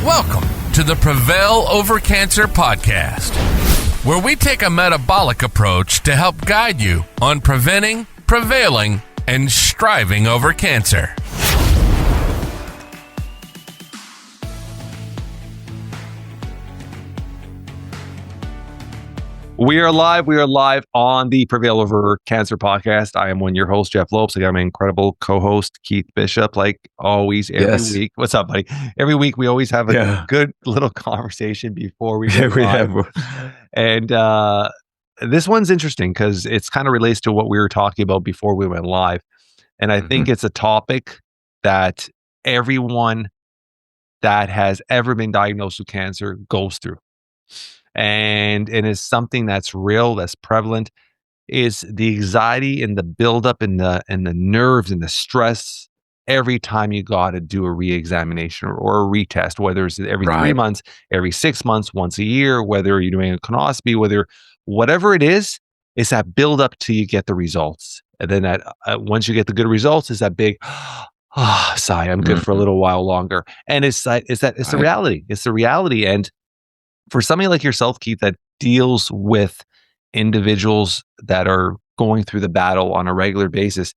Welcome to the Prevail Over Cancer Podcast, where we take a metabolic approach to help guide you on preventing, prevailing, and striving over cancer. We are live. We are live on the Prevail Over Cancer Podcast. I am your host, Jeff Lopes. I got my incredible co-host, Keith Bishop, like always, every week. What's up, buddy? Every week, we always have a good little conversation before we go live. And this one's interesting because it's kind of relates to what we were talking about before we went live. And I think it's a topic that everyone that has ever been diagnosed with cancer goes through. And it is something that's real, that's prevalent, is the anxiety and the buildup and the nerves and the stress every time you got to do a re-examination or a retest, whether it's every 3 months, every 6 months, once a year, whether you're doing a colonoscopy, whatever it is that buildup till you get the results. And then that once you get the good results, is that big sigh, I'm good for a little while longer. And it's the reality. It's the reality. And for somebody like yourself, Keith, that deals with individuals that are going through the battle on a regular basis,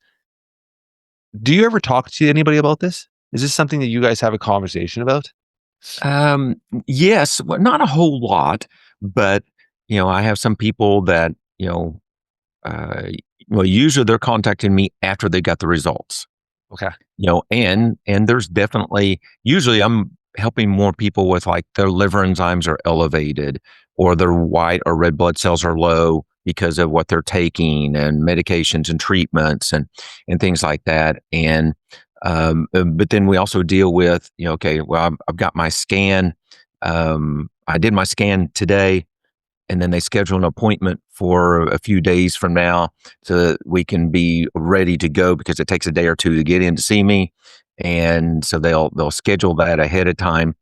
do you ever talk to anybody about this? Is this something that you guys have a conversation about? Yes, well, not a whole lot, but I have some people that usually they're contacting me after they got the results. Okay, and there's definitely usually I'm helping more people with like their liver enzymes are elevated or their white or red blood cells are low because of what they're taking and medications and treatments and things like that. And, but then we also deal with, I've got my scan. I did my scan today and then they schedule an appointment for a few days from now so that we can be ready to go because it takes a day or two to get in to see me. And so they'll schedule that ahead of time.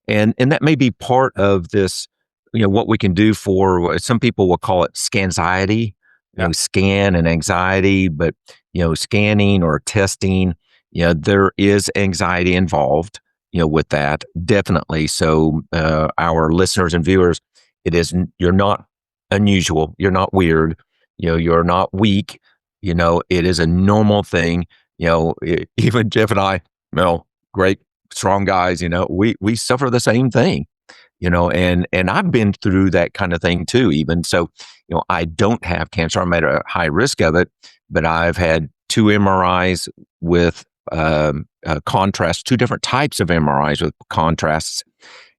And that may be part of this, what we can do for, some people will call it scanxiety, scan and anxiety, but, scanning or testing, there is anxiety involved, with that, definitely. So our listeners and viewers, you're not unusual, you're not weird, you're not weak, it is a normal thing. Even Jeff and I, great, strong guys, we suffer the same thing, and I've been through that kind of thing too, even. So, I don't have cancer. I'm at a high risk of it, but I've had 2 MRIs with contrast, 2 different types of MRIs with contrasts.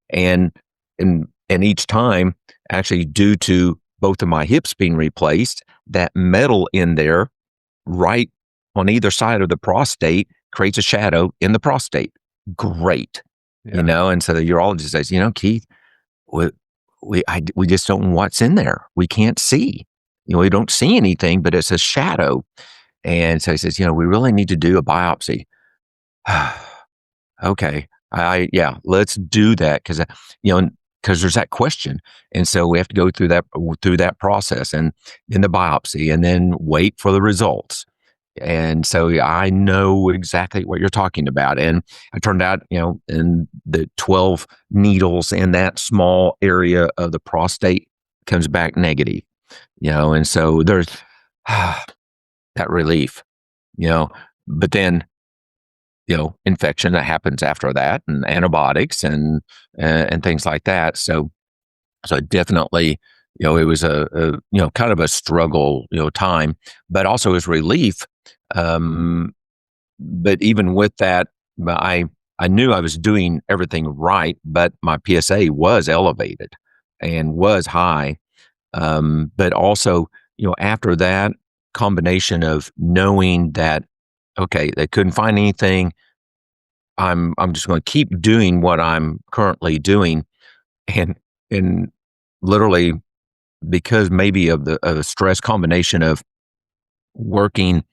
And each time, actually due to both of my hips being replaced, that metal in there, right on either side of the prostate, creates a shadow in the prostate. Great. And so the urologist says, Keith, we just don't know what's in there. We can't see. We don't see anything, but it's a shadow. And so he says, we really need to do a biopsy. Okay. Let's do that because there's that question. And so we have to go through that process and in the biopsy and then wait for the results. And so I know exactly what you're talking about. And it turned out, in the 12 needles in that small area of the prostate comes back negative, and so there's that relief, but then, infection that happens after that and antibiotics and things like that. So definitely, it was a kind of a struggle, time, but also as relief. But even with that, I knew I was doing everything right, but my PSA was elevated and was high. But also, after that combination of knowing that, okay, they couldn't find anything, I'm just going to keep doing what I'm currently doing. And literally because maybe of the stress combination of working,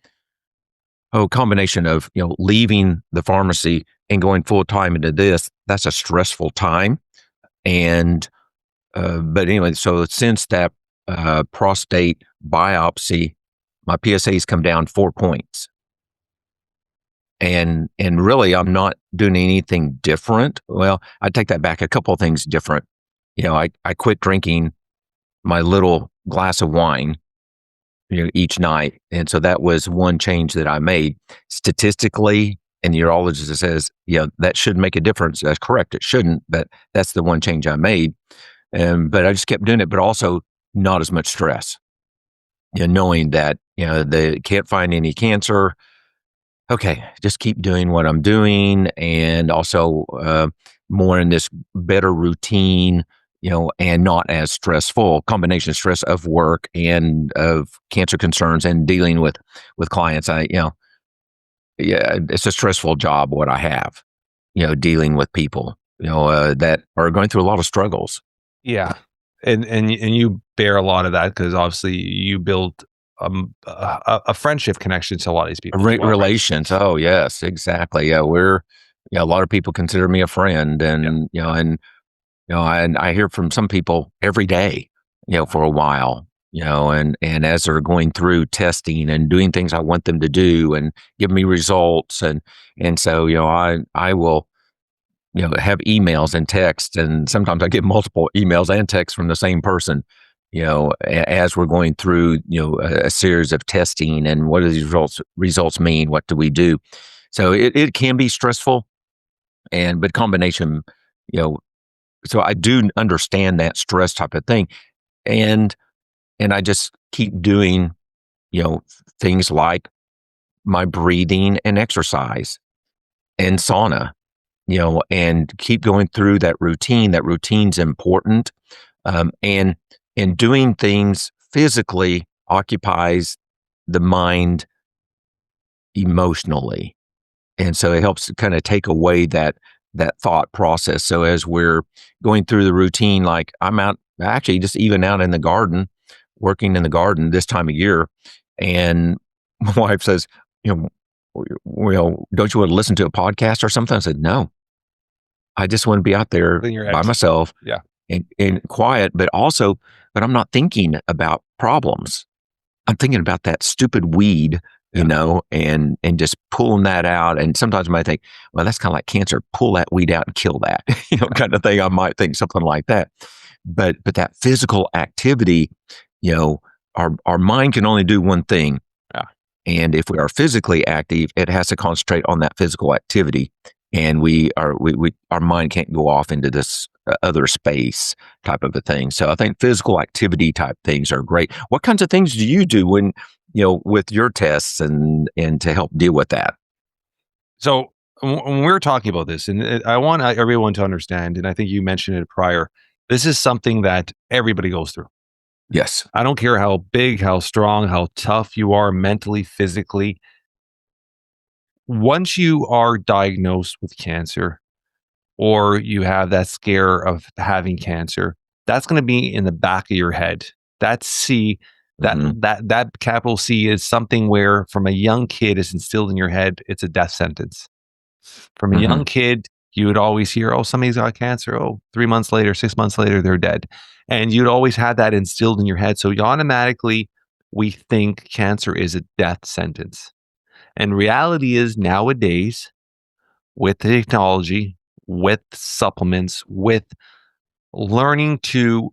combination of, leaving the pharmacy and going full time into this, that's a stressful time. And, but anyway, so since that prostate biopsy, my PSA's come down 4 points. And really, I'm not doing anything different. Well, I take that back. A couple of things different. I quit drinking my little glass of wine, each night. And so that was one change that I made. Statistically, and the urologist says, that should make a difference. That's correct. It shouldn't, but that's the one change I made. But I just kept doing it, but also not as much stress. Knowing that, they can't find any cancer. Okay, just keep doing what I'm doing, and also more in this better routine, and not as stressful. Combination stress of work and of cancer concerns and dealing with clients. It's a stressful job what I have, dealing with people, that are going through a lot of struggles. Yeah, and you bear a lot of that because obviously you build a friendship connection to a lot of these people. Relations. Oh yes, exactly. Yeah, a lot of people consider me a friend, and and I hear from some people every day, for a while, and as they're going through testing and doing things I want them to do and give me results, and so I will have emails and texts, and sometimes I get multiple emails and texts from the same person, as we're going through, a series of testing, and what do these results mean? What do we do? So it can be stressful, but combination, so I do understand that stress type of thing. And I just keep doing, things like my breathing and exercise and sauna, and keep going through that routine. That routine's important. And doing things physically occupies the mind emotionally. And so it helps to kind of take away that thought process. So as we're going through the routine, like I'm out, actually just even out in the garden, working in the garden this time of year. And my wife says, well, don't you want to listen to a podcast or something? I said, no, I just want to be out there by myself. Yeah. And quiet, but I'm not thinking about problems. I'm thinking about that stupid weed, and just pulling that out. And sometimes I might think, well, that's kind of like cancer. Pull that weed out and kill that, kind of thing. I might think something like that. But that physical activity, our mind can only do one thing. Yeah. And if we are physically active, it has to concentrate on that physical activity. And our mind can't go off into this other space type of a thing. So I think physical activity type things are great. What kinds of things do you do when, with your tests and to help deal with that? So when we were talking about this, and I want everyone to understand, and I think you mentioned it prior, this is something that everybody goes through. Yes. I don't care how big, how strong, how tough you are mentally, physically. Once you are diagnosed with cancer, or you have that scare of having cancer, that's going to be in the back of your head. That C, that capital C is something where from a young kid is instilled in your head, it's a death sentence. From a young kid, you would always hear, oh, somebody's got cancer. Oh, 3 months later, 6 months later, they're dead. And you'd always have that instilled in your head. So automatically, we think cancer is a death sentence. And reality is nowadays, with the technology, with supplements, with learning to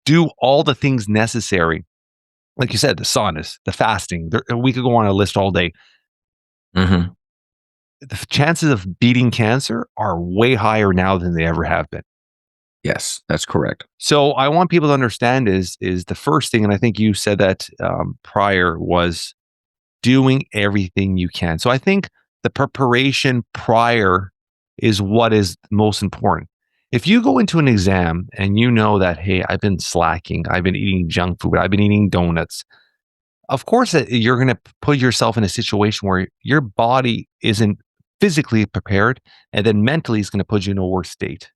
do all the things necessary. Like you said, the saunas, the fasting, we could go on a list all day. Mm-hmm. The chances of beating cancer are way higher now than they ever have been. Yes, that's correct. So I want people to understand is the first thing, and I think you said that prior, was doing everything you can. So I think the preparation prior is what is most important. If you go into an exam and you know that, hey, I've been slacking, I've been eating junk food, I've been eating donuts, of course you're going to put yourself in a situation where your body isn't physically prepared, and then mentally is going to put you in a worse state.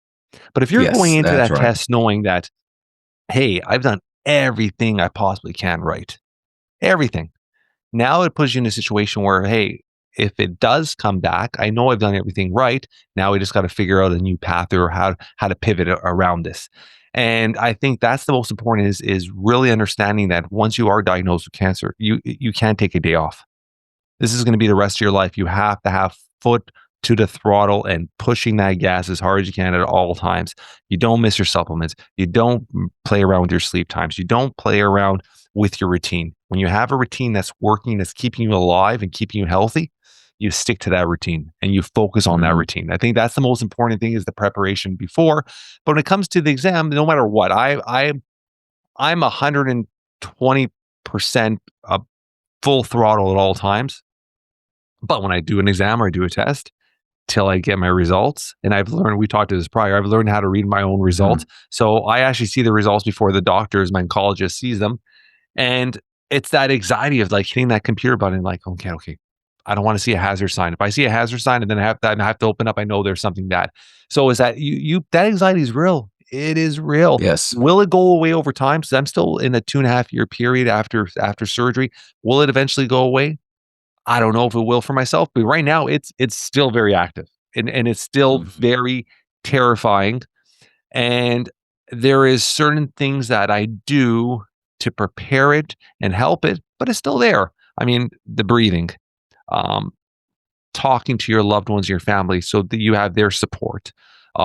But if you're going into that test knowing that, hey, I've done everything I possibly can right, everything, now it puts you in a situation where, hey, if it does come back, I know I've done everything right. Now we just got to figure out a new path or how to pivot around this. And I think that's the most important is really understanding that once you are diagnosed with cancer, you can't take a day off. This is going to be the rest of your life. You have to have foot to the throttle and pushing that gas as hard as you can at all times. You don't miss your supplements. You don't play around with your sleep times. You don't play around with your routine. When you have a routine that's working, that's keeping you alive and keeping you healthy, you stick to that routine and you focus on that routine. I think that's the most important thing, is the preparation before. But when it comes to the exam, no matter what, I'm 120% full throttle at all times. But when I do an exam or I do a test, till I get my results, and I've learned, we talked to this prior, I've learned how to read my own results. So I actually see the results before the doctors, my oncologist sees them. And it's that anxiety of like hitting that computer button, like, okay, I don't want to see a hazard sign. If I see a hazard sign and then I have to open up, I know there's something bad. So is that that anxiety is real. It is real. Yes. Will it go away over time? So I'm still in a 2.5-year period after surgery. Will it eventually go away? I don't know if it will for myself, but right now it's still very active and it's still very terrifying. And there is certain things that I do to prepare it and help it, but it's still there. I mean, the breathing, talking to your loved ones, your family, so that you have their support,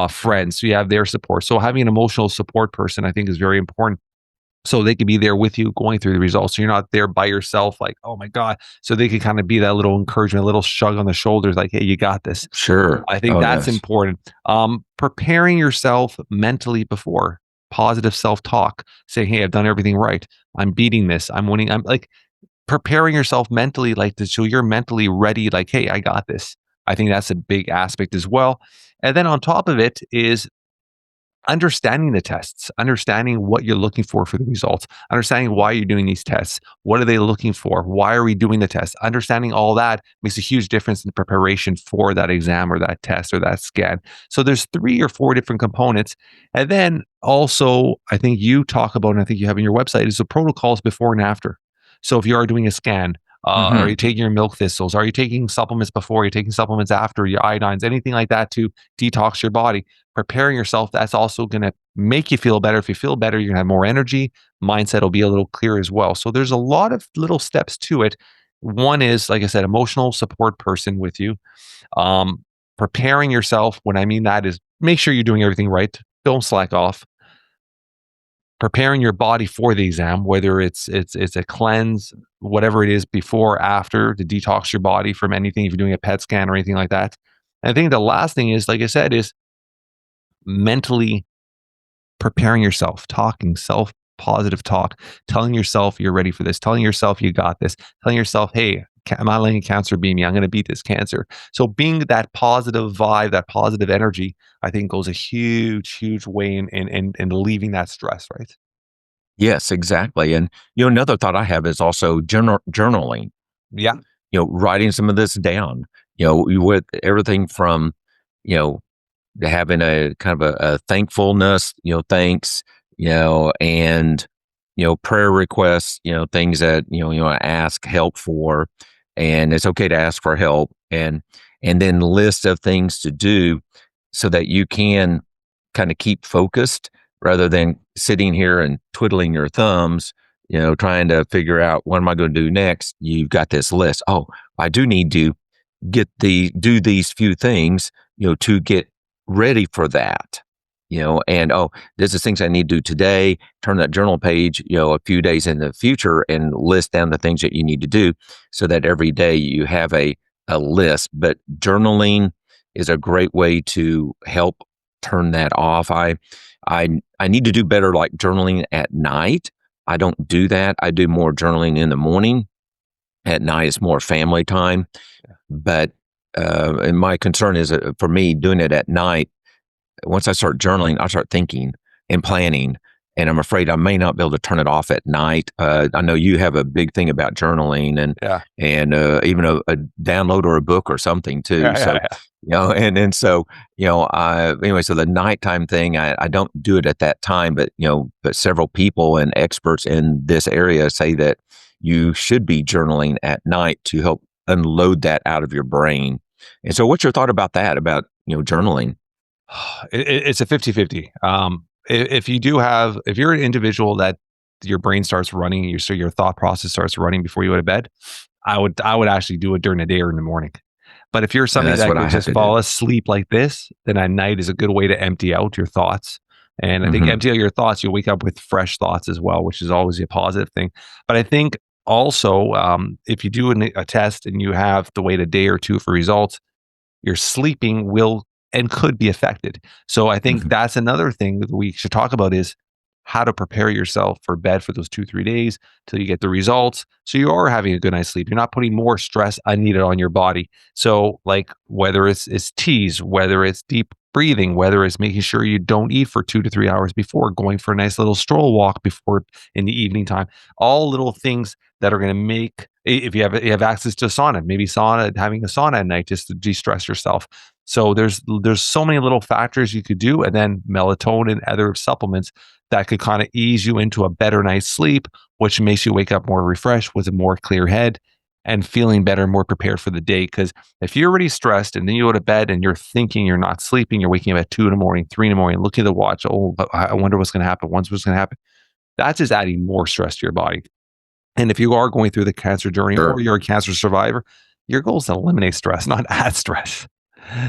friends, so you have their support. So having an emotional support person, I think, is very important. So they can be there with you going through the results. So you're not there by yourself, like, oh my God. So they can kind of be that little encouragement, a little shrug on the shoulders, like, hey, you got this. Sure. I think that's important. Preparing yourself mentally before, positive self-talk, saying, hey, I've done everything right. I'm beating this. I'm winning. I'm like preparing yourself mentally, like so you're mentally ready, like, hey, I got this. I think that's a big aspect as well. And then on top of it is understanding the tests, understanding what you're looking for the results, understanding why you're doing these tests. What are they looking for? Why are we doing the test? Understanding all that makes a huge difference in the preparation for that exam or that test or that scan. So there's 3 or 4 different components. And then also, I think you talk about, and I think you have on your website, is the protocols before and after. So if you are doing a scan, are you taking your milk thistles? Are you taking supplements before? Are you taking supplements after, your iodines, anything like that to detox your body? Preparing yourself, that's also going to make you feel better. If you feel better, you're going to have more energy. Mindset will be a little clearer as well. So there's a lot of little steps to it. One is, like I said, emotional support person with you. Preparing yourself, when I mean that is make sure you're doing everything right. Don't slack off. Preparing your body for the exam, whether it's a cleanse, whatever it is, before, after, to detox your body from anything, if you're doing a PET scan or anything like that. And I think the last thing is, like I said, is mentally preparing yourself, talking self-positive talk, telling yourself you're ready for this, telling yourself you got this, telling yourself, hey, I'm not letting cancer beat me. I'm going to beat this cancer. So being that positive vibe, that positive energy, I think goes a huge, huge way in relieving that stress, right? Yes, exactly. And, another thought I have is also journaling. Yeah. Writing some of this down, with everything from, having a kind of a thankfulness, thanks, and, prayer requests, things that, you want to ask help for, and it's okay to ask for help, and then list of things to do so that you can kind of keep focused rather than sitting here and twiddling your thumbs, trying to figure out what am I going to do next. You've got this list. Oh, I do need to do these few things, to get ready for that, and this is things I need to do today. Turn that journal page, a few days in the future and list down the things that you need to do so that every day you have a list. But journaling is a great way to help turn that off. I need to do better, like journaling at night. I don't do that. I do more journaling in the morning. At night, it's more family time. But and my concern is for me doing it at night. Once I start journaling, I start thinking and planning, and I'm afraid I may not be able to turn it off at night. I know you have a big thing about journaling and even a download or a book or something too. Anyway, so the nighttime thing, I don't do it at that time, but several people and experts in this area say that you should be journaling at night to help unload that out of your brain. And so what's your thought about that, about, journaling? It's a 50-50. If you're an individual that your brain starts running, your thought process starts running before you go to bed, I would actually do it during the day or in the morning. But if you're somebody that could just fall asleep like this, then at night is a good way to empty out your thoughts. And I think empty out your thoughts, you'll wake up with fresh thoughts as well, which is always a positive thing. But I think also, if you do a test and you have to wait a day or two for results, your sleeping will and could be affected. So I think that's another thing that we should talk about is how to prepare yourself for bed for those 2-3 days till you get the results. So you are having a good night's sleep. You're not putting more stress unneeded on your body. So like whether it's teas, whether it's deep breathing, whether it's making sure you don't eat for 2 to 3 hours before, going for a nice little stroll walk before in the evening time, all little things that are going to make, if you have access to a sauna, maybe having a sauna at night just to de-stress yourself. So there's so many little factors you could do, and then melatonin, other supplements that could kind of ease you into a better night's sleep, which makes you wake up more refreshed with a more clear head and feeling better, more prepared for the day. Because if you're already stressed and then you go to bed and you're thinking you're not sleeping, you're waking up at 2 in the morning, 3 in the morning, looking at the watch, oh, I wonder what's going to happen, what's going to happen. That's just adding more stress to your body. And if you are going through the cancer journey or you're a cancer survivor, your goal is to eliminate stress, not add stress.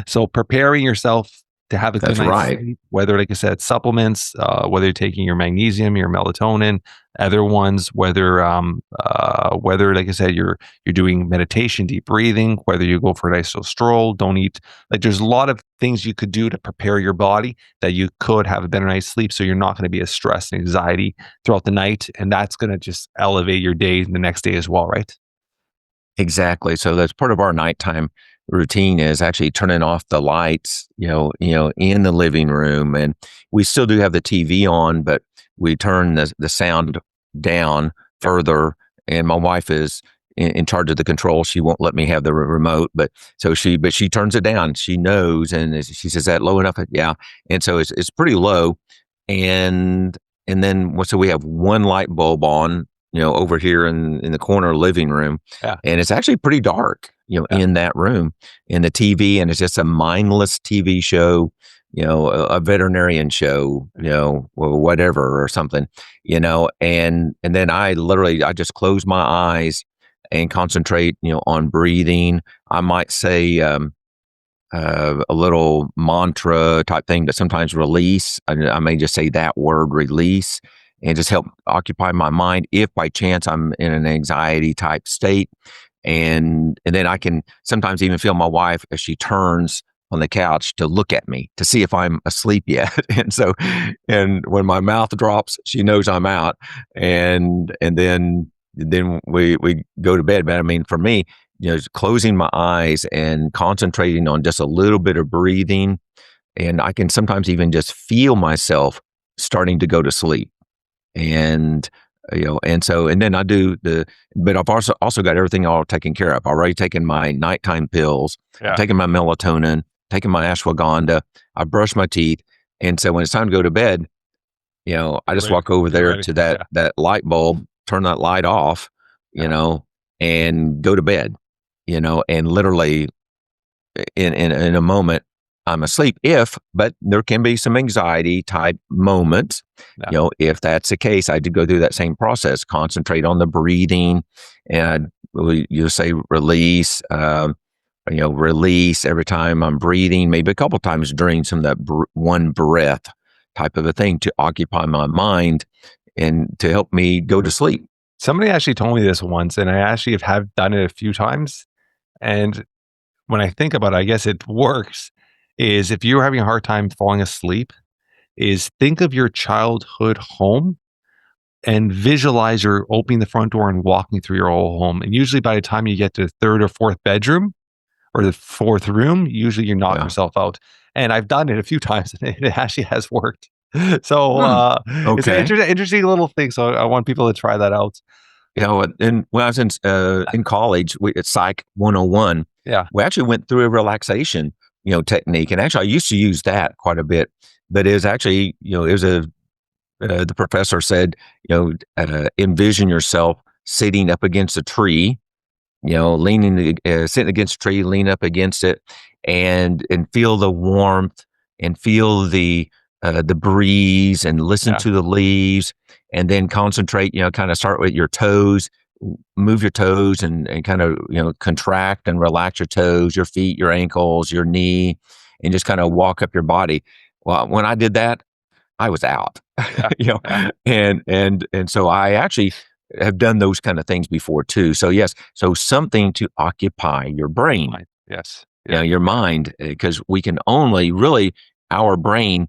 So preparing yourself to have a good night's sleep, whether, like I said, supplements, whether you're taking your magnesium, your melatonin, other ones, whether, like I said, you're doing meditation, deep breathing, whether you go for a nice little stroll, don't eat. Like there's a lot of things you could do to prepare your body that you could have a better night's sleep. So you're not going to be as stressed and anxiety throughout the night. And that's going to just elevate your day the next day as well, right? Exactly. So that's part of our nighttime routine is actually turning off the lights, in the living room. And we still do have the TV on, but we turn the sound down further. And my wife is in charge of the control. She won't let me have the remote, but she turns it down. She knows. And she says, that low enough? Yeah. And so it's pretty low. And then, so we have one light bulb on, over here in the corner living room. Yeah. And it's actually pretty dark, in that room, in the TV. And it's just a mindless TV show, a veterinarian show, or whatever, or something, and then I just close my eyes and concentrate, on breathing. I might say, a little mantra type thing to sometimes release. I may just say that word, release, and just help occupy my mind if by chance I'm in an anxiety type state. And then I can sometimes even feel my wife as she turns on the couch to look at me to see if I'm asleep yet. And when my mouth drops, she knows I'm out. And then we go to bed. But I mean, for me, closing my eyes and concentrating on just a little bit of breathing, and I can sometimes even just feel myself starting to go to sleep. And then I do but I've also got everything all taken care of. I've already taken my nighttime pills, taken my melatonin, taken my ashwagandha, I brush my teeth. And so when it's time to go to bed, I just walk over there to that light bulb, turn that light off, and go to bed, and literally in a moment, I'm asleep but there can be some anxiety type moments. If that's the case, I do go through that same process, concentrate on the breathing, and you say release, release every time I'm breathing, maybe a couple times during some of that one breath type of a thing to occupy my mind and to help me go to sleep. Somebody actually told me this once, and I actually have done it a few times. And when I think about it, I guess it works. Is if you're having a hard time falling asleep, is think of your childhood home and visualize you're opening the front door and walking through your whole home. And usually by the time you get to the third or fourth bedroom or the fourth room, usually you knock yourself out. And I've done it a few times and it actually has worked. So it's an interesting little thing. So I want people to try that out. And when I was in college, at Psych 101, we actually went through a relaxation technique. And actually, I used to use that quite a bit, but it was actually, the professor said, envision yourself sitting up against a tree, sitting against a tree, lean up against it and feel the warmth and feel the breeze and listen to the leaves, and then concentrate, kind of start with your toes, move your toes and kind of, contract and relax your toes, your feet, your ankles, your knee, and just kind of walk up your body. Well, when I did that, I was out, and so I actually have done those kind of things before too. So yes, so something to occupy your brain. Yes. Your mind, because we can only really, our brain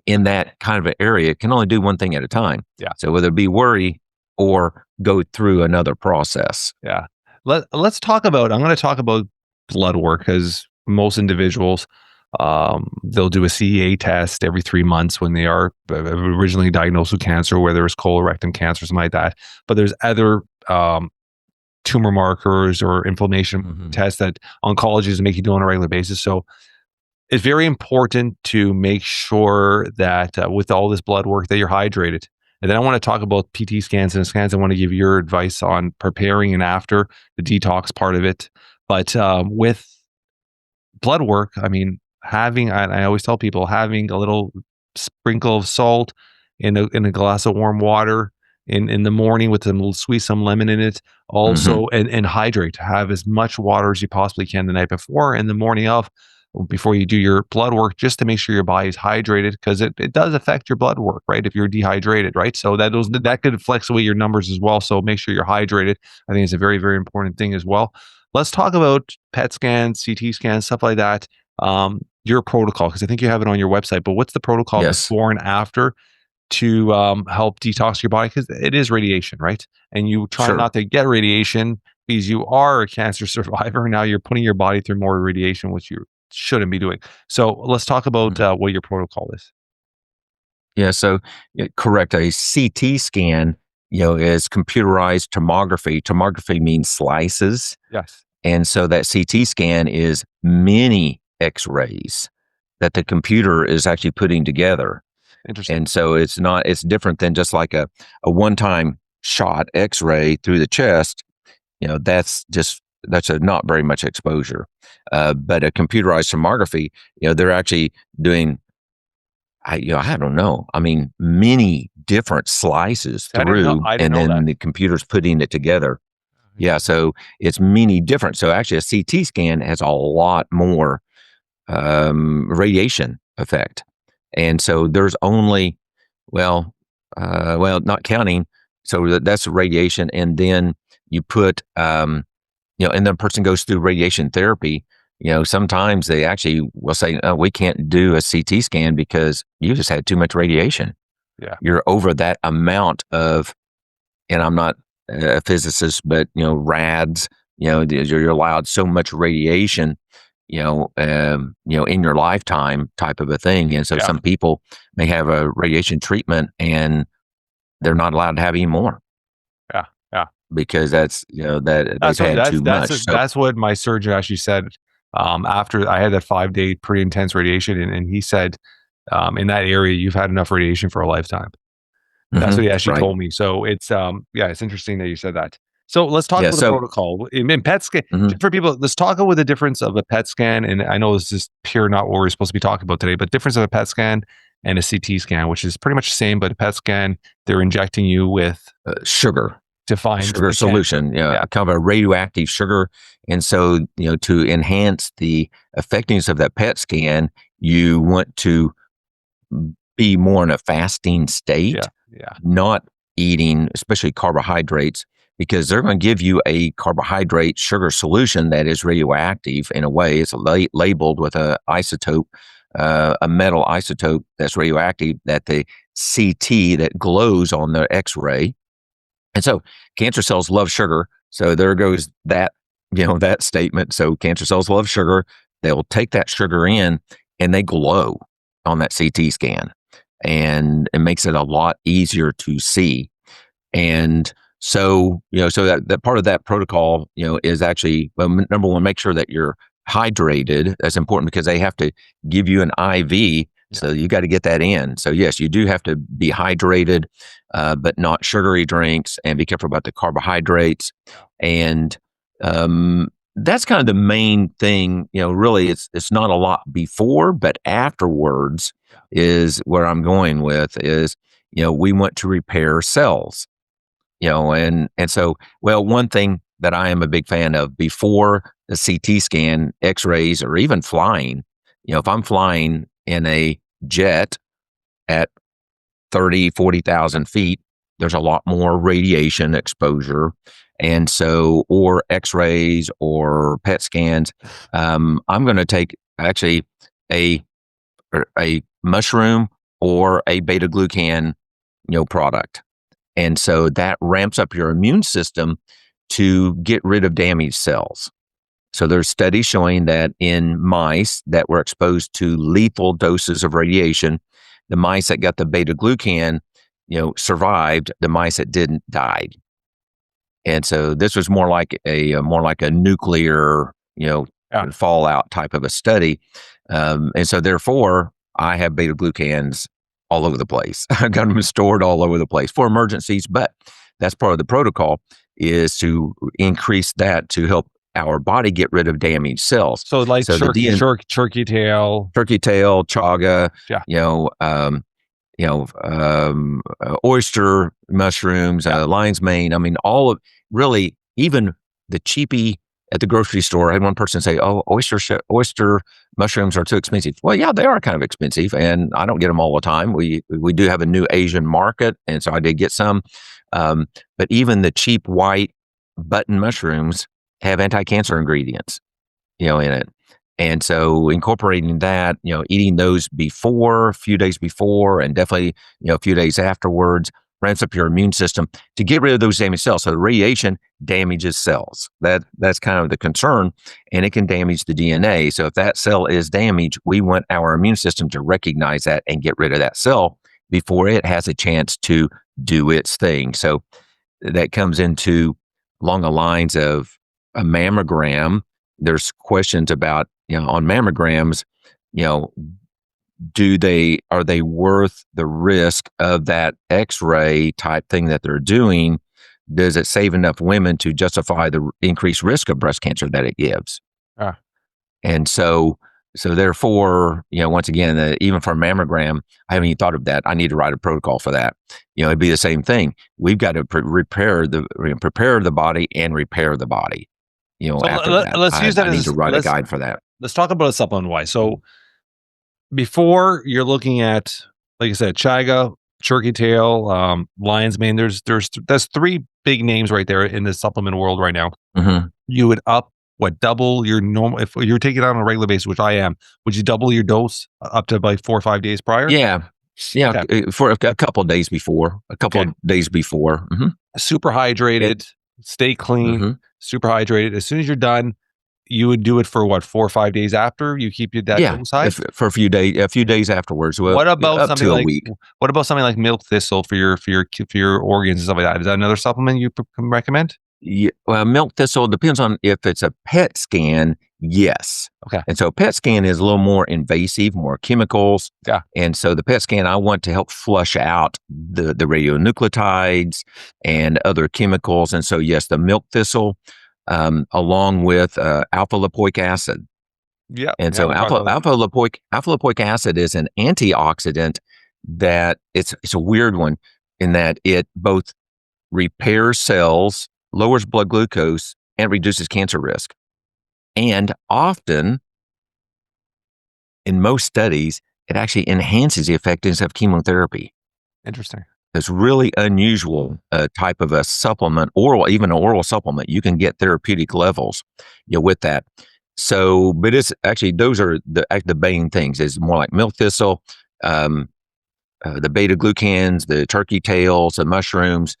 in that kind of an area can only do one thing at a time. Yeah. So whether it be worry or go through another process. Yeah. Let's talk about, I'm going to talk about blood work, because most individuals, they'll do a CEA test every 3 months when they are originally diagnosed with cancer, whether it's colorectal cancer, something like that. But there's other tumor markers or inflammation tests that oncologists make you do on a regular basis. So it's very important to make sure that with all this blood work that you're hydrated. And then I want to talk about PT scans and scans. I want to give your advice on preparing and after the detox part of it. But with blood work, I mean, I always tell people, having a little sprinkle of salt in a glass of warm water in the morning with some lemon in it, also, and hydrate. Have as much water as you possibly can the night before and the morning of, before you do your blood work, just to make sure your body is hydrated, because it does affect your blood work, right? If you're dehydrated, right? So that could flex away your numbers as well. So make sure you're hydrated. I think it's a very, very important thing as well. Let's talk about PET scans, CT scans, stuff like that. Your protocol, because I think you have it on your website, but what's the protocol before and after to help detox your body? Because it is radiation, right? And you try not to get radiation because you are a cancer survivor. Now you're putting your body through more radiation, which you shouldn't be doing. So let's talk about what your protocol is. Yeah, so correct. A CT scan, is computerized tomography. Tomography means slices. Yes. And so that CT scan is many X-rays that the computer is actually putting together. Interesting. And so it's different than just like a one-time shot X-ray through the chest. That's not very much exposure. But a computerized tomography, they're actually doing, I don't know. I mean, many different slices through, and then the computer's putting it together. Yeah, so it's many different. So actually, a CT scan has a lot more radiation effect, and so there's only, not counting. So that's radiation, and then you put, and the person goes through radiation therapy. Sometimes they actually will say, "Oh, we can't do a CT scan because you just had too much radiation. Yeah, you're over that amount of," and I'm not a physicist, but rads, you're allowed so much radiation, in your lifetime, type of a thing. And so some people may have a radiation treatment and they're not allowed to have any more. Yeah. Because that's they've had too much. That's what my surgeon actually said. After I had that 5-day pretty intense radiation, and he said, in that area, you've had enough radiation for a lifetime. That's what he actually told me. So it's it's interesting that you said that. So let's talk about the protocol in PET scan for people. Let's talk about the difference of a PET scan, and I know this is pure not what we're supposed to be talking about today, but difference of a PET scan and a CT scan, which is pretty much the same, but a PET scan, they're injecting you with sugar to find sugar solution, kind of a radioactive sugar, and so to enhance the effectiveness of that PET scan, you want to be more in a fasting state. Not eating, especially carbohydrates, because they're going to give you a carbohydrate sugar solution that is radioactive in a way. It's labeled with a isotope, a metal isotope that's radioactive, that the CT that glows on the X-ray. And so cancer cells love sugar. So there goes that, that statement. So cancer cells love sugar. They'll take that sugar in and they glow on that CT scan. And it makes it a lot easier to see. And so, so that part of that protocol, is actually, well, number one, make sure that you're hydrated. That's important because they have to give you an IV. So you got to get that in. So yes, you do have to be hydrated, but not sugary drinks, and be careful about the carbohydrates. And that's kind of the main thing. Really, it's not a lot before, but afterwards is where I'm going with is, we want to repair cells. and so, well, one thing that I am a big fan of before the CT scan, X-rays, or even flying, if I'm flying in a jet at 30, 40,000 feet, there's a lot more radiation exposure. And so, or X-rays or PET scans, I'm going to take actually a mushroom or a beta glucan, product. And so that ramps up your immune system to get rid of damaged cells. So there's studies showing that in mice that were exposed to lethal doses of radiation, the mice that got the beta glucan, survived. The mice that didn't died. And so this was more like a nuclear, fallout type of a study. And so therefore, I have beta glucans all over the place. I've got them stored all over the place for emergencies, but that's part of the protocol, is to increase that to help our body get red of damaged cells. So like turkey tail, chaga, oyster mushrooms, lion's mane. I mean, all of, really, even the cheapie at the grocery store. I had one person say, "Oh, oyster mushrooms are too expensive." Well, yeah, they are kind of expensive, and I don't get them all the time. We do have a new Asian market, and so I did get some. But even the cheap white button mushrooms have anti-cancer ingredients, in it. And so incorporating that, eating those a few days before, and definitely, a few days afterwards, ramps up your immune system to get rid of those damaged cells. So the radiation damages cells. That's kind of the concern, and it can damage the DNA. So if that cell is damaged, we want our immune system to recognize that and get rid of that cell before it has a chance to do its thing. So that comes into along the lines of a mammogram. There's questions about, on mammograms, are they worth the risk of that X-ray type thing that they're doing? Does it save enough women to justify the increased risk of breast cancer that it gives? And so therefore, once again, even for a mammogram, I haven't even thought of that. I need to write a protocol for that. It'd be the same thing. We've got to prepare the body and repair the body. So after that, let's use that. I need to write a guide for that. Let's talk about a supplement wise. So before, you're looking at, like I said, chaga, turkey tail, lion's mane. There's three big names right there in the supplement world right now. Mm-hmm. You would double your normal, if you're taking it on a regular basis, which I am, would you double your dose up to like 4 or 5 days prior? Yeah. Okay. For a couple of days before. Mm-hmm. Super hydrated, stay clean, mm-hmm. super hydrated. As soon as you're done, you would do it for what, 4 or 5 days after you keep that dose high? For a few days afterwards. Well, what about something like a week? What about something like milk thistle for your organs and stuff like that? Is that another supplement you recommend? Yeah, well, milk thistle depends on if it's a PET scan. Yes. Okay. And so PET scan is a little more invasive, more chemicals. Yeah. And so the PET scan, I want to help flush out the radionuclides and other chemicals. And so, yes, the milk thistle, along with alpha lipoic acid. Yeah. And so alpha lipoic acid is an antioxidant that it's a weird one in that it both repairs cells, lowers blood glucose, and reduces cancer risk. And often, in most studies, it actually enhances the effectiveness of chemotherapy. Interesting. It's really unusual type of a supplement, even an oral supplement. You can get therapeutic levels, with that. So, but it's actually, those are the main things. It's more like milk thistle, the beta glucans, the turkey tails, the mushrooms,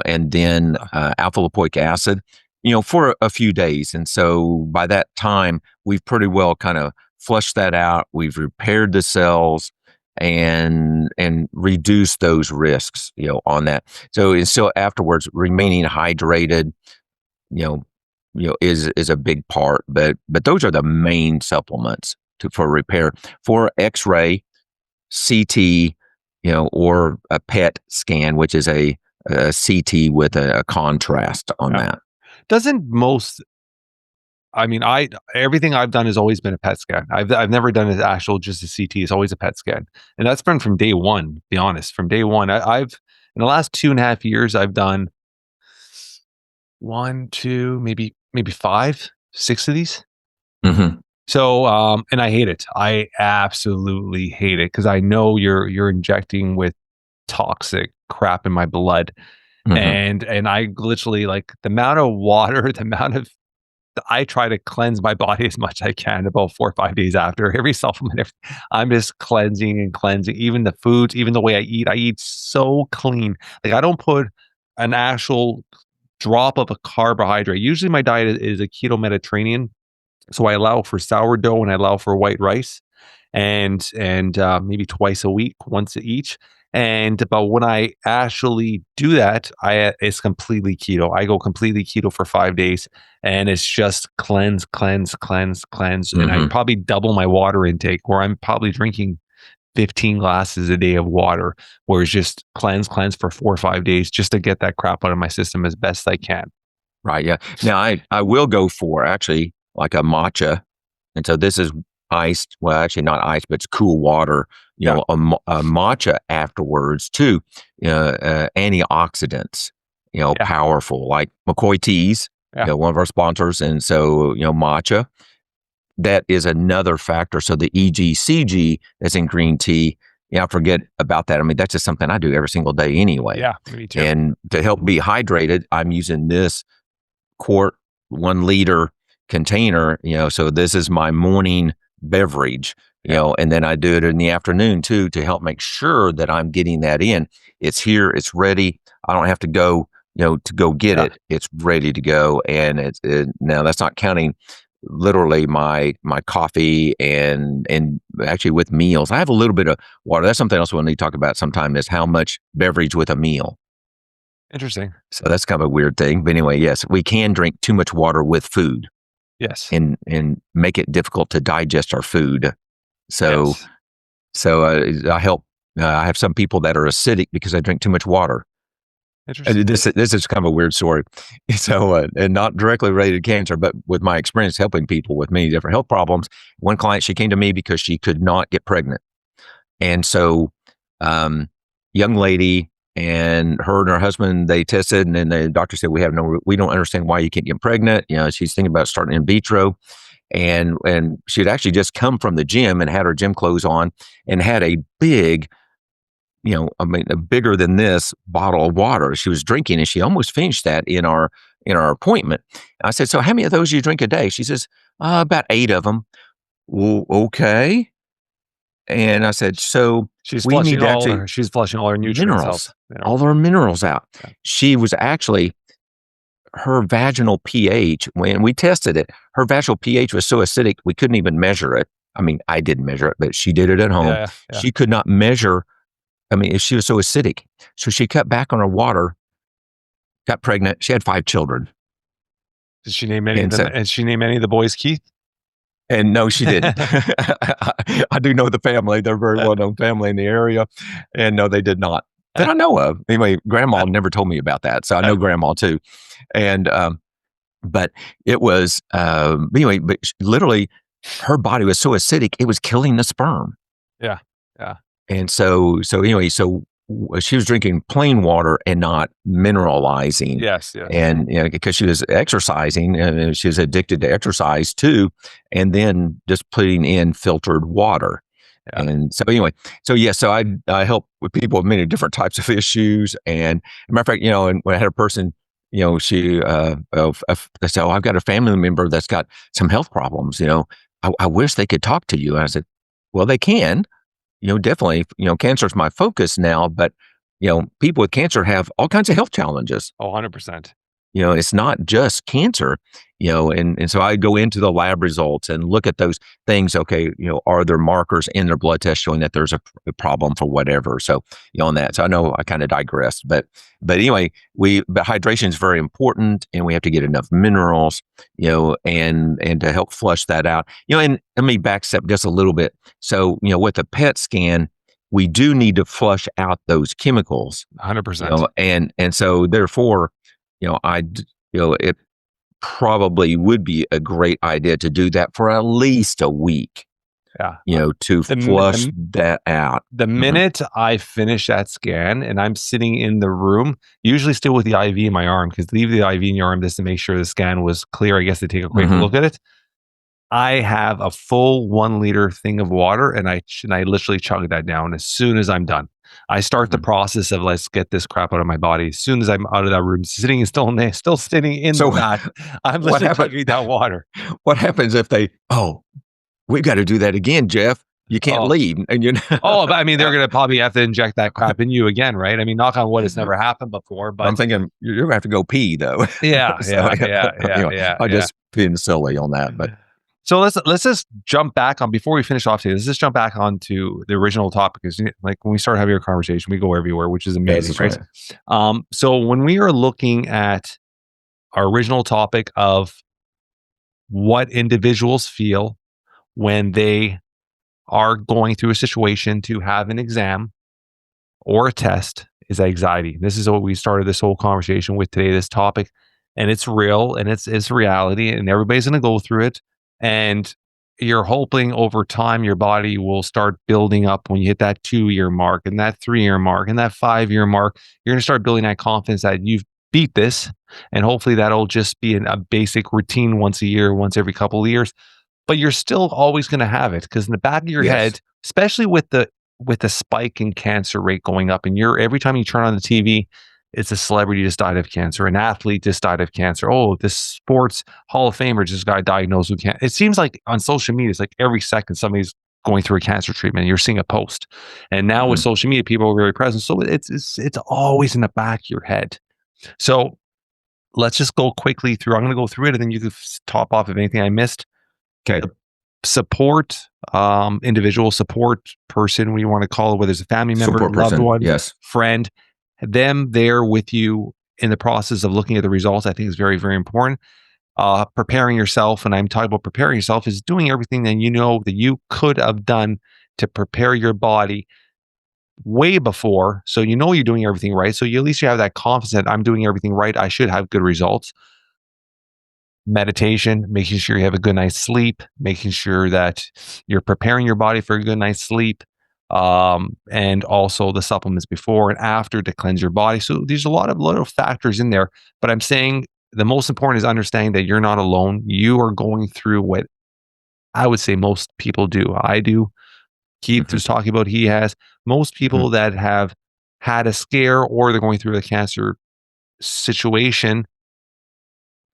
and then alpha lipoic acid, for a few days. And so by that time, we've pretty well kind of flushed that out. We've repaired the cells and reduced those risks, on that. So it's still afterwards remaining hydrated, is a big part. But those are the main supplements for repair. For X-ray, CT, or a PET scan, which is a CT with a contrast on that. Doesn't most, everything I've done has always been a PET scan. I've never done an actual, just a CT. It's always a PET scan. And that's been from day one, to be honest. From day one, I've in the last 2.5 years, I've done one, two, maybe five, six of these. Mm-hmm. So, and I hate it. I absolutely hate it because I know you're injecting with toxic crap in my blood, Mm-hmm. and I literally like the amount of water, the amount of I try to cleanse my body as much as I can about 4 or 5 days after every supplement. I'm just cleansing and cleansing. Even the foods, even the way I eat so clean. Like I don't put an actual drop of a carbohydrate. Usually my diet is a keto Mediterranean. So I allow for sourdough and I allow for white rice and maybe twice a week, once each. And but when I actually do that, it's completely keto. I go completely keto for 5 days, and it's just cleanse, cleanse, cleanse, cleanse. And I Mm-hmm. probably double my water intake, where I'm probably drinking 15 glasses a day of water, where it's just cleanse, cleanse for 4 or 5 days, just to get that crap out of my system as best I can. Right. Yeah. Now I will go for actually like a matcha. And so this is iced, well, actually not iced, but it's cool water, Yeah. a matcha afterwards too, antioxidants, Yeah. powerful like McCoy teas, Yeah. one of our sponsors. And so, matcha, that is another factor. So the EGCG that's in green tea, I forget about that. I mean, that's just something I do every single day anyway. Yeah. Me too. And to help be hydrated, I'm using this quart, 1 liter container, so this is my morning beverage, and then I do it in the afternoon too, to help make sure that I'm getting that in. It's here, it's ready. I don't have to go, to go get it. It's ready to go. And now that's not counting literally my coffee and actually with meals. I have a little bit of water. That's something else we'll need to talk about sometime, is how much beverage with a meal. Interesting. So that's kind of a weird thing. But anyway, yes, we can drink too much water with food. Yes. And make it difficult to digest our food. So, I help. I have some people that are acidic because I drink too much water. Interesting. And this is kind of a weird story. So, and not directly related to cancer, but with my experience helping people with many different health problems. One client, she came to me because she could not get pregnant, and so, young lady. And her husband, they tested, and then the doctor said, we don't understand why you can't get pregnant. She's thinking about starting in vitro. And she had actually just come from the gym and had her gym clothes on and had a big, a bigger than this bottle of water she was drinking. And she almost finished that in our appointment. I said, so how many of those do you drink a day? She says, about 8 of them. Well, okay. And I said, so she's flushing all her nutrients out. All her minerals out. Yeah. She was actually, her vaginal pH, when we tested it, her vaginal pH was so acidic, we couldn't even measure it. I mean, I didn't measure it, but she did it at home. Yeah. She could not measure. I mean, she was so acidic. So she cut back on her water, got pregnant. She had 5 children. Did she name any of them? And she named any of the boys Keith? And no, she didn't. I do know the family. They're a very well-known family in the area. And no, they did not. That I know of. Anyway, Grandma never told me about that. So I know Grandma too. And, but it was, anyway, but literally her body was so acidic, it was killing the sperm. Yeah. And so anyway, she was drinking plain water and not mineralizing. Yes. And because she was exercising, and she was addicted to exercise too, and then just putting in filtered water. Yeah. And so anyway, so I help with people with many different types of issues. And as a matter of fact, and when I had a person, she they said, oh, I've got a family member that's got some health problems. I wish they could talk to you. And I said, well, they can. Definitely, cancer is my focus now, but, people with cancer have all kinds of health challenges. Oh, 100%. It's not just cancer, and so I go into the lab results and look at those things. Okay, are there markers in their blood test showing that there's a problem for whatever? So, on that. So I know I kind of digressed, but anyway, but hydration is very important, and we have to get enough minerals, and to help flush that out, and let me back step just a little bit. So, with a PET scan, we do need to flush out those chemicals, 100%. And so therefore, it probably would be a great idea to do that for at least a week. to flush that out. The minute I finish that scan and I'm sitting in the room, usually still with the IV in my arm, because leave the IV in your arm just to make sure the scan was clear, I guess, to take a quick look at it. I have a full 1 liter thing of water, and I literally chug that down as soon as I'm done. I start the process of let's get this crap out of my body. As soon as I'm out of that room, still sitting in the bath, I'm literally chugging down water. What happens if we've got to do that again, Jeff? You can't leave. And but I mean, they're going to probably have to inject that crap in you again, right? I mean, knock on wood, it's never happened before. But I'm thinking you're going to have to go pee, though. Yeah. I'm just being silly on that, but. So let's just jump back on, before we finish off today, let's just jump back onto the original topic, because like when we start having a conversation, we go everywhere, which is amazing, right? So when we are looking at our original topic of what individuals feel when they are going through a situation to have an exam or a test, is anxiety. This is what we started this whole conversation with today, this topic, and it's real and it's reality, and everybody's going to go through it. And you're hoping over time your body will start building up when you hit that 2-year mark and that 3-year mark and that 5-year mark. You're going to start building that confidence that you've beat this. And hopefully that'll just be a basic routine once a year, once every couple of years. But you're still always going to have it, because in the back of your head, especially with the spike in cancer rate going up, and every time you turn on the TV, it's a celebrity just died of cancer, an athlete just died of cancer. Oh, this sports Hall of Famer just got diagnosed with cancer. It seems like on social media, it's like every second somebody's going through a cancer treatment. You're seeing a post. And now with social media, people are very present. So it's always in the back of your head. So let's just go quickly through. I'm going to go through it, and then you can top off if anything I missed. Okay. Support, individual support person, what you want to call it, whether it's a family member, loved one, friend, them there with you in the process of looking at the results, I think is very, very important. Preparing yourself, and I'm talking about preparing yourself, is doing everything that you know that you could have done to prepare your body way before. So you know you're doing everything right. So at least you have that confidence that I'm doing everything right. I should have good results. Meditation, making sure you have a good night's sleep, making sure that you're preparing your body for a good night's sleep. And also the supplements before and after to cleanse your body. So there's a lot of little factors in there, but I'm saying the most important is understanding that you're not alone. You are going through what I would say most people do. I do. Keith was talking about he has. Most people that have had a scare or they're going through a cancer situation,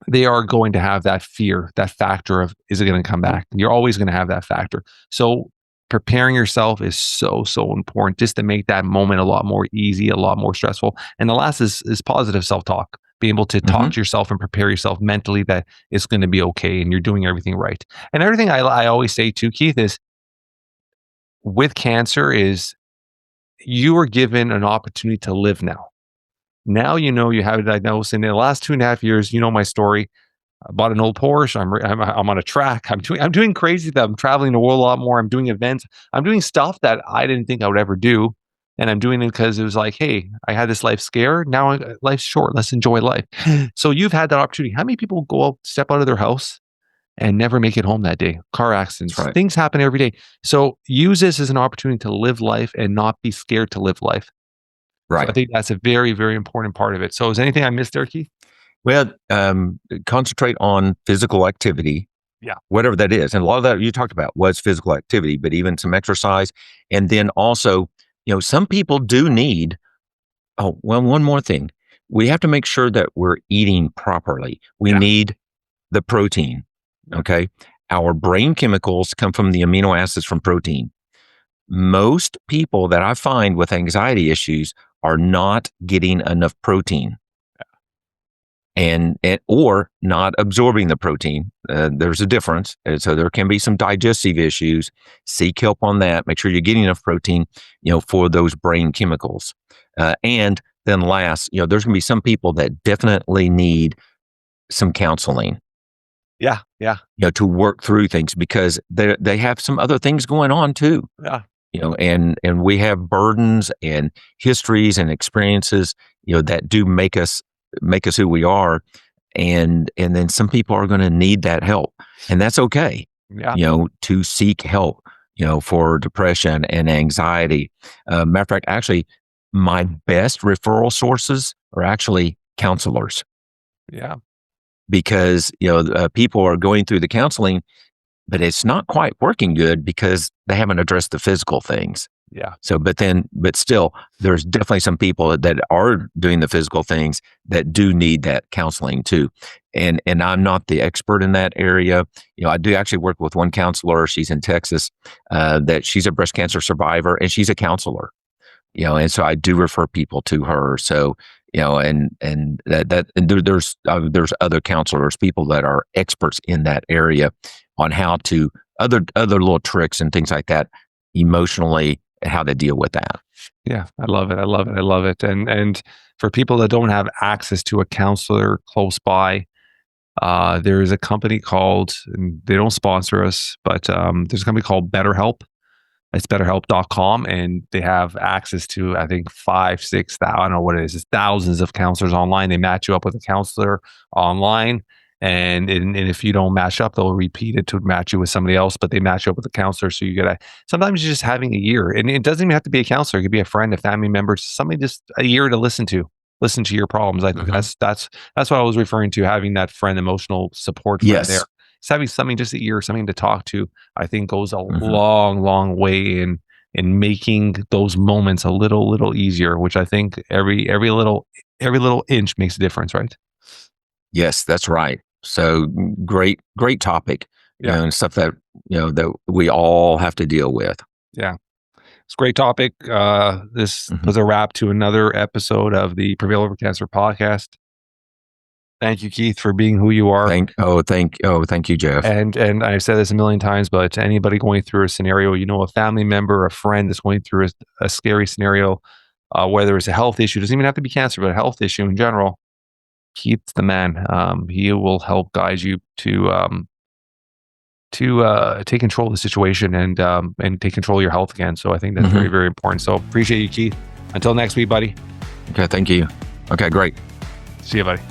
they are going to have that fear, that factor of, is it going to come back? You're always going to have that factor. So preparing yourself is so important, just to make that moment a lot more easy, a lot more stressful. And the last is positive self-talk. Being able to talk to yourself and prepare yourself mentally that it's going to be okay and you're doing everything right. And everything I always say to Keith is, with cancer, is you are given an opportunity to live now. Now you know you have a diagnosis. And in the last 2.5 years, you know my story. I bought an old Porsche. I'm on a track. I'm doing crazy stuff. I'm traveling the world a lot more. I'm doing events. I'm doing stuff that I didn't think I would ever do. And I'm doing it because it was like, hey, I had this life scare. Now life's short. Let's enjoy life. So you've had that opportunity. How many people go out, step out of their house and never make it home that day? Car accidents. Right. Things happen every day. So use this as an opportunity to live life and not be scared to live life. Right. So I think that's a very, very important part of it. So is anything I missed there, Keith? Well, concentrate on physical activity. Yeah. Whatever that is. And a lot of that you talked about was physical activity, but even some exercise. And then also, some people do need, one more thing. We have to make sure that we're eating properly. We need the protein. Okay. Our brain chemicals come from the amino acids from protein. Most people that I find with anxiety issues are not getting enough protein. And or not absorbing the protein. There's a difference. So there can be some digestive issues. Seek help on that. Make sure you're getting enough protein, for those brain chemicals. And then last, there's going to be some people that definitely need some counseling. Yeah. To work through things because they have some other things going on too. Yeah. And we have burdens and histories and experiences, that do make us who we are. And then some people are going to need that help, and that's okay. Yeah. To seek help. for depression and anxiety. Matter of fact, actually, my best referral sources are actually counselors. Yeah. Because, people are going through the counseling, but it's not quite working good because they haven't addressed the physical things. Yeah. So, but still, there's definitely some people that are doing the physical things that do need that counseling too. And I'm not the expert in that area. I do actually work with one counselor. She's in Texas, that she's a breast cancer survivor and she's a counselor, and so I do refer people to her. So, and there's other counselors, people that are experts in that area on how to other little tricks and things like that emotionally, and how to deal with that. Yeah, I love it. I love it. I love it. And for people that don't have access to a counselor close by, there is a company called, and they don't sponsor us, but there's a company called BetterHelp. It's betterhelp.com, and they have access to, I think, 5,000, 6,000, I don't know what it is. It's thousands of counselors online. They match you up with a counselor online. And if you don't match up, they'll repeat it to match you with somebody else, but they match you up with a counselor. So sometimes you're just having a year, and it doesn't even have to be a counselor. It could be a friend, a family member, somebody, just a year to listen to your problems. I think that's what I was referring to, having that friend, emotional support friend there. It's having something, just a year, something to talk to, I think goes a long, long way in making those moments a little easier, which I think every little inch makes a difference, right? Yes, that's right. So great topic, and stuff that, that we all have to deal with. Yeah. It's a great topic. This was a wrap to another episode of the Prevail Over Cancer podcast. Thank you, Keith, for being who you are. Thank you, Jeff. And I've said this a million times, but anybody going through a scenario, a family member, a friend that's going through a scary scenario, whether it's a health issue, doesn't even have to be cancer, but a health issue in general, Keith's the man. He will help guide you to take control of the situation and take control of your health again. So I think that's very, very important. So appreciate you, Keith. Until next week, buddy. Okay, thank you. Okay, great. See you, buddy.